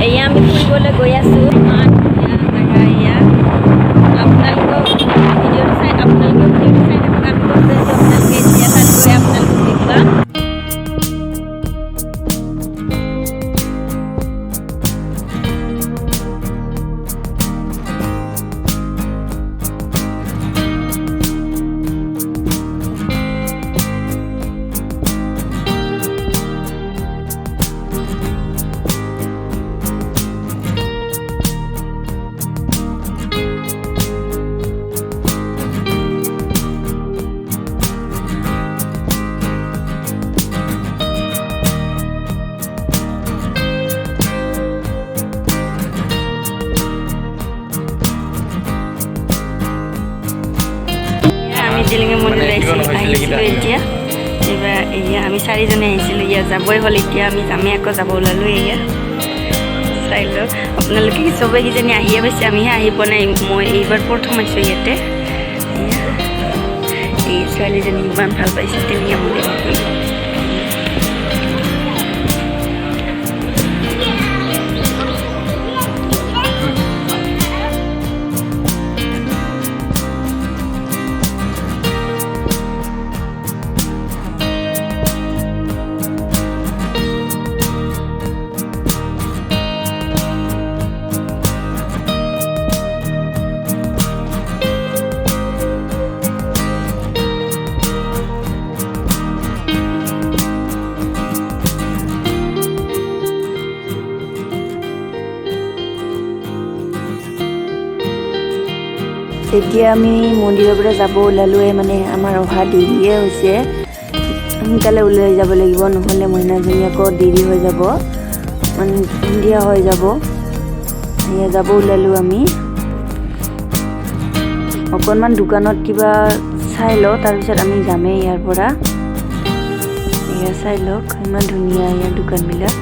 এয়া আমি ফুৰিবলৈ গৈ আছোঁ ইমান ধুনীয়া জেগা এয়া আপোনালোকক ভিডিঅ'টো চাই থাকক আমি কৈছোঁ যে আপোনালোকে এতিয়া তাত গৈ আপোনালোকক দেখুৱাম Tilinga mandir আহিছিলোঁ এতিয়া এবাৰ এয়া আমি চাৰিজনে আহিছিলোঁ ইয়া যাবই হ'ল এতিয়া আমি যামেই আকৌ যাব ওলালোঁ এয়া চাই লওক আপোনালোকে চবেই কিজানি আহিয়ে পাইছে আমিহে আহি পোৱা নাই মই এইবাৰ প্ৰথম আহিছোঁ ইয়াতে এই ছোৱালীজনী ইমান ভাল পাইছে টিলিঙা মন্দিৰ এতিয়া আমি মন্দিৰৰ পৰা যাব ওলালোৱে মানে আমাৰ অহা দেৰিয়ে হৈছে সোনকালে ওলাই যাব লাগিব নহ'লে মহিনাজনী আকৌ দেৰি হৈ যাব মানে সন্ধিয়া হৈ যাব এয়া যাব ওলালোঁ আমি অকণমান দোকানত কিবা চাই লওঁ তাৰপিছত আমি যামেই ইয়াৰ পৰা এয়া চাই লওক ইমান ধুনীয়া ইয়াৰ দোকানবিলাক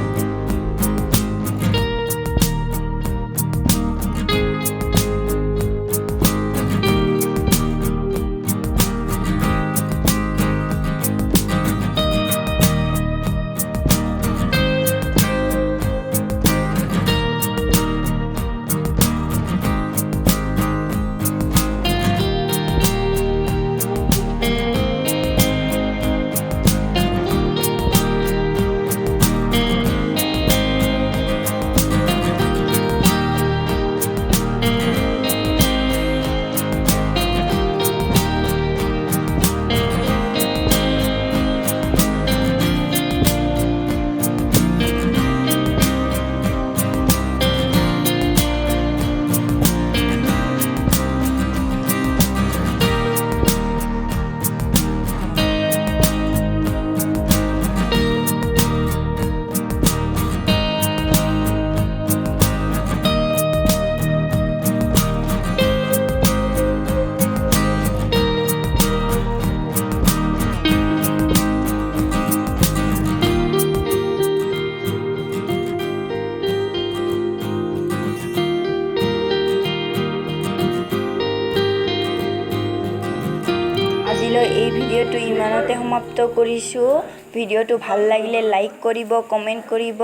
এই ভিডিঅ'টো ইমানতে সমাপ্ত কৰিছোঁ ভিডিঅ'টো ভাল লাগিলে লাইক কৰিব কমেন্ট কৰিব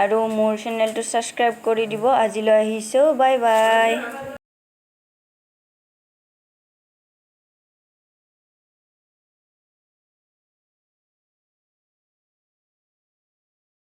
আৰু মোৰ চেনেলটো সাবস্ক্ৰাইব কৰি দিব আজিলৈ আহিছোঁ বাই বাই